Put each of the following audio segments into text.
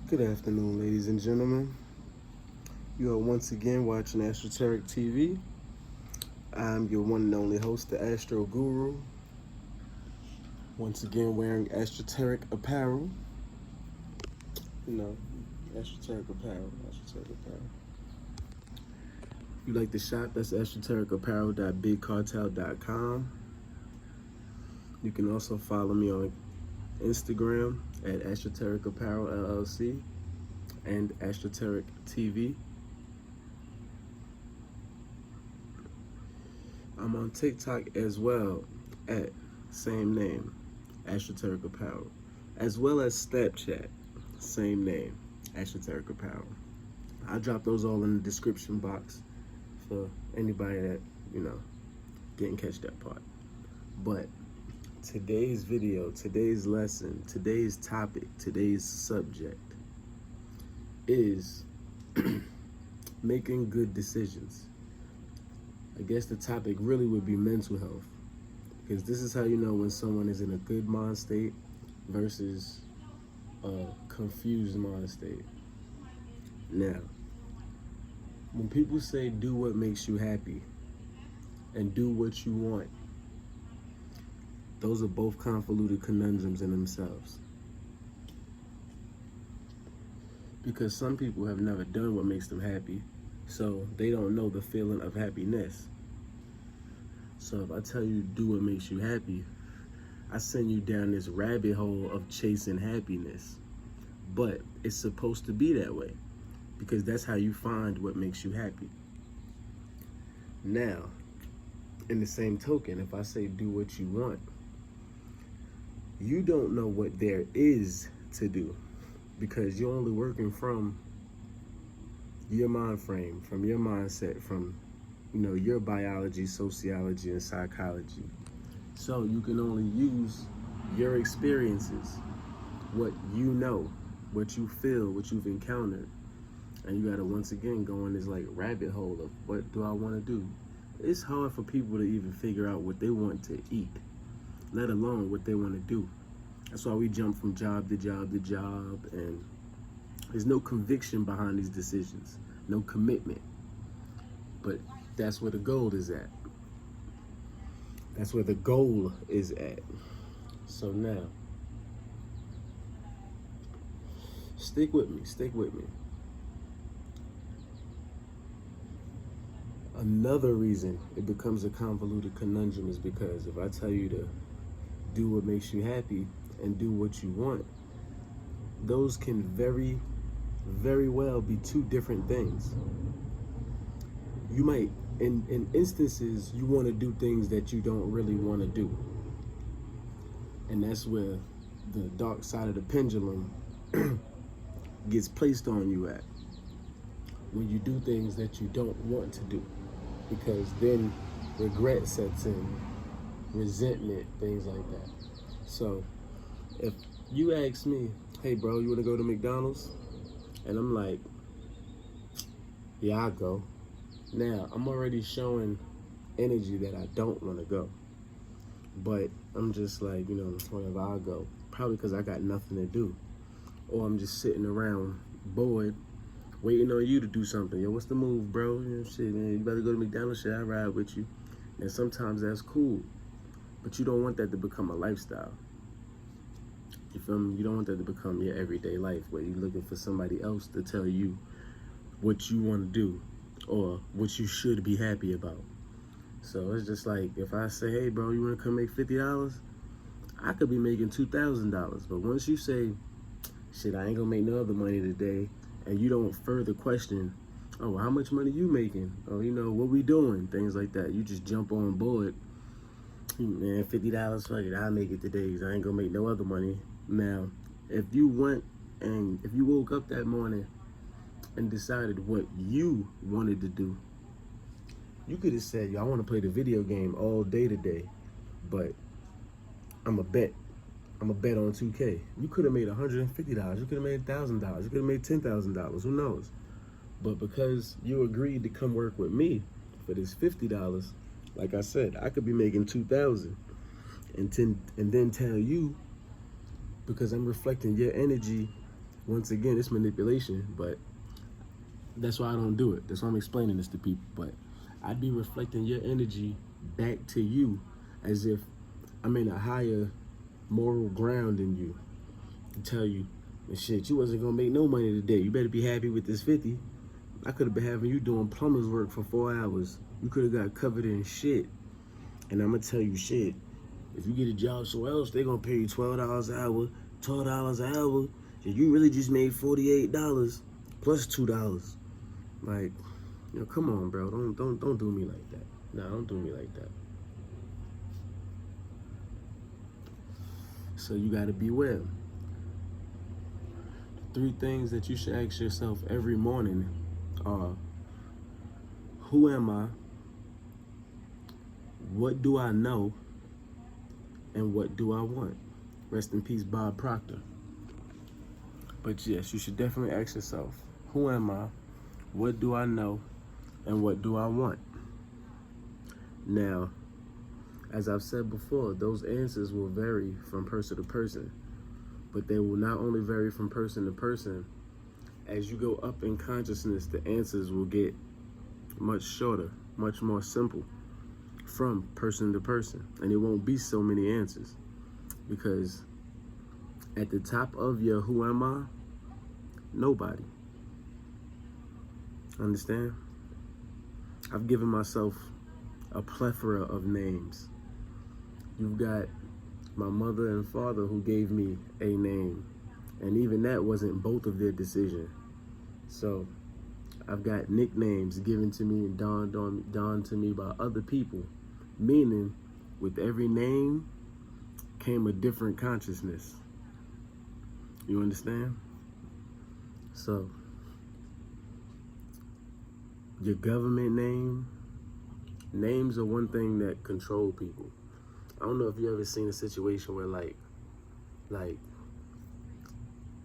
Good afternoon, ladies and gentlemen. You are once again watching Astroteric TV. I'm your one and only host, the Astro Guru. Once again, wearing Astrotericapparel. You know, Astrotericapparel. If you like the shop, that's astrotericapparel.bigcartel.com. You can also follow me on Instagram at Astrotericapparel LLC and Astroteric TV. I'm on TikTok as well at same name, Astrotericapparel, as well as Snapchat, same name, Astrotericapparel. I'll drop those all in the description box for anybody that, didn't catch that part. But today's video, today's lesson, today's topic, today's subject is making good decisions. I guess the topic really would be mental health, because this is how you know when someone is in a good mind state versus a confused mind state. Now, when people say do what makes you happy and do what you want, those are both convoluted conundrums in themselves. Because some people have never done what makes them happy, so they don't know the feeling of happiness. So if I tell you do what makes you happy, I send you down this rabbit hole of chasing happiness. But it's supposed to be that way, because that's how you find what makes you happy. Now, in the same token, if I say do what you want, you don't know what there is to do, because you're only working from your mind frame, from your mindset, from your biology, sociology, and psychology. So you can only use your experiences, what you know, what you feel, what you've encountered. And you gotta once again go in this rabbit hole of what do I wanna do? It's hard for people to even figure out what they want to eat, let alone what they wanna do. That's why we jump from job to job to job, and there's no conviction behind these decisions, no commitment. But that's where the goal is at. That's where the goal is at. So now, stick with me. Another reason it becomes a convoluted conundrum is because if I tell you to do what makes you happy and do what you want, those can very, very well be two different things. You might, in instances, you want to do things that you don't really want to do. And that's where the dark side of the pendulum gets placed on you at. When you do things that you don't want to do. Because then regret sets in, resentment, things like that. So if you ask me, hey bro, you want to go to McDonald's? And I'm like, yeah, I'll go. Now, I'm already showing energy that I don't want to go. But I'm just like, whatever, I'll go. Probably because I got nothing to do. Or I'm just sitting around bored, waiting on you to do something. Yo, what's the move, bro? Shit, man, you better go to McDonald's, shit, I'll ride with you. And sometimes that's cool. But you don't want that to become a lifestyle. You feel me? You don't want that to become your everyday life, where you're looking for somebody else to tell you what you want to do or what you should be happy about. So it's just like, if I say, hey bro, you want to come make $50? I could be making $2,000. But once you say, shit, I ain't gonna make no other money today, and you don't further question, oh, how much money you making? Oh, what we doing? Things like that. You just jump on board. Man, $50, fuck it, I'll make it today because I ain't gonna make no other money. Now, if you went and if you woke up that morning and decided what you wanted to do, you could have said, yo, I want to play the video game all day today, but I'm a bet on 2K. You could have made $150. You could have made $1,000. You could have made $10,000. Who knows? But because you agreed to come work with me for this $50, like I said, I could be making $2,000, and then tell you, because I'm reflecting your energy Once again, it's manipulation, but that's why I don't do it. That's why I'm explaining this to people. But I'd be reflecting your energy back to you as if I'm in a higher moral ground than you. To tell you, shit, you wasn't gonna make no money today. You better be happy with this 50. I could have been having you doing plumber's work for 4 hours. You could have got covered in shit. And I'm gonna tell you shit. If you get a job somewhere else, they gonna pay you $12 an hour, $12 an hour. You really just made $48 plus $2. Like, come on, bro. Don't do me like that. Nah, don't do me like that. So you gotta beware. 3 things that you should ask yourself every morning are: who am I? What do I know? And what do I want? Rest in peace, Bob Proctor. But yes, you should definitely ask yourself, who am I? What do I know? And what do I want? Now, as I've said before, those answers will vary from person to person. But they will not only vary from person to person. As you go up in consciousness, the answers will get much shorter, much more simple from person to person. And it won't be so many answers. Because at the top of your who am I? Nobody. Understand? I've given myself a plethora of names. You've got my mother and father who gave me a name. And even that wasn't both of their decision. So I've got nicknames given to me and donned to me by other people. Meaning, with every name came a different consciousness. You understand? So, your government names are one thing that control people. I don't know if you ever seen a situation where like,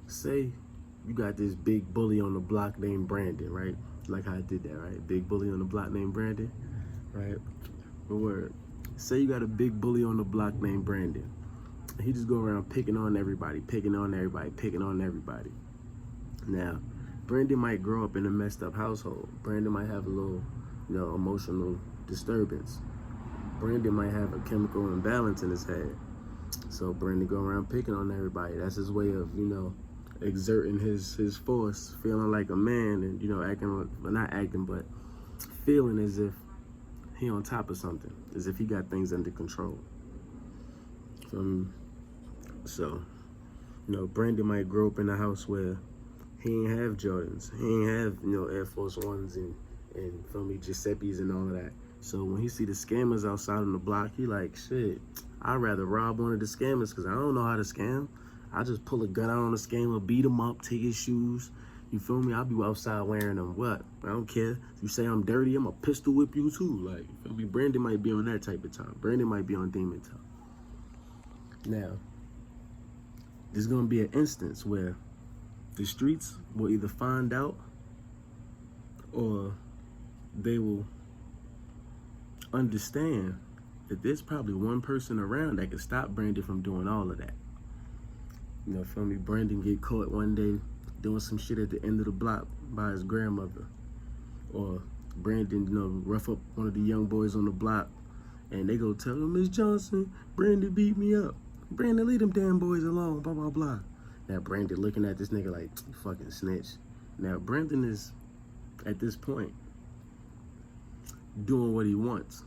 say you got this big bully on the block named Brandon, right? Like how I did that, right? Big bully on the block named Brandon, right? But word. Say you got a big bully on the block named Brandon. He just go around picking on everybody. Now, Brandon might grow up in a messed up household. Brandon might have a little, emotional disturbance. Brandon might have a chemical imbalance in his head. So Brandon go around picking on everybody. That's his way of, exerting his force, feeling like a man and, not acting, but feeling as if he on top of something, as if he got things under control. So, Brandon might grow up in a house where he ain't have Jordans, he ain't have, Air Force Ones and Giuseppe's and all of that. So when he see the scammers outside on the block, he like, shit, I'd rather rob one of the scammers because I don't know how to scam. I just pull a gun out on the scammer, beat him up, take his shoes. You feel me? I'll be outside wearing them. What? I don't care. If you say I'm dirty, I'm a pistol whip you too. Like, you feel me? Brandon might be on that type of time. Brandon might be on demon time. Now, there's going to be an instance where the streets will either find out or they will understand that there's probably one person around that can stop Brandon from doing all of that. Feel me? Brandon get caught one day doing some shit at the end of the block by his grandmother. Or Brandon, rough up one of the young boys on the block and they go tell him, Miss Johnson, Brandon beat me up. Brandon, leave them damn boys alone, blah, blah, blah. Now Brandon looking at this nigga like, fucking snitch. Now Brandon is, at this point, doing what he wants,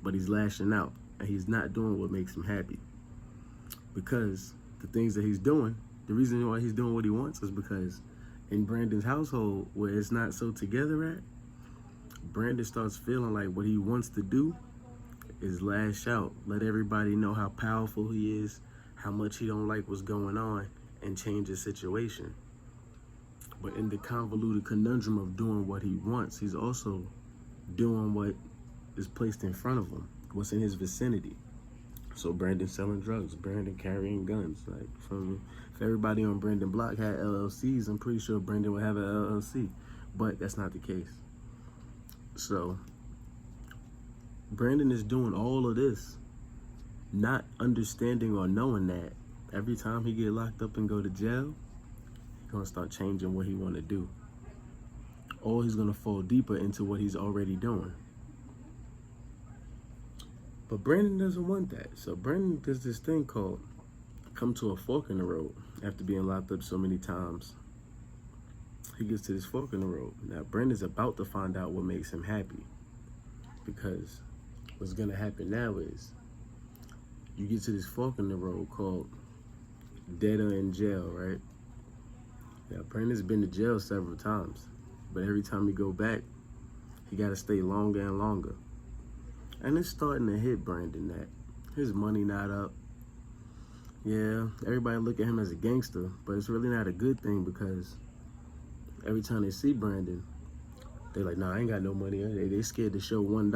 but he's lashing out and he's not doing what makes him happy. Because the things that he's doing, the reason why he's doing what he wants is because in Brandon's household, where it's not so together at, Brandon starts feeling like what he wants to do is lash out, let everybody know how powerful he is, how much he don't like what's going on, and change the situation. But in the convoluted conundrum of doing what he wants, he's also doing what is placed in front of him, what's in his vicinity. So Brandon selling drugs, Brandon carrying guns. Like, if everybody on Brandon Block had LLCs, I'm pretty sure Brandon would have an LLC. But that's not the case. So Brandon is doing all of this, not understanding or knowing that every time he get locked up and go to jail, He's gonna start changing what he wanna do. Or he's gonna fall deeper into what he's already doing. But Brandon doesn't want that. So Brandon does this thing called come to a fork in the road after being locked up so many times. He gets to this fork in the road. Now Brandon's about to find out what makes him happy. Because what's gonna happen now is you get to this fork in the road called dead or in jail, right? Now Brandon's been to jail several times, but every time he go back, he gotta stay longer and longer. And it's starting to hit Brandon that his money not up. Yeah, everybody look at him as a gangster, but it's really not a good thing because every time they see Brandon, they like, nah, I ain't got no money. They scared to show $1.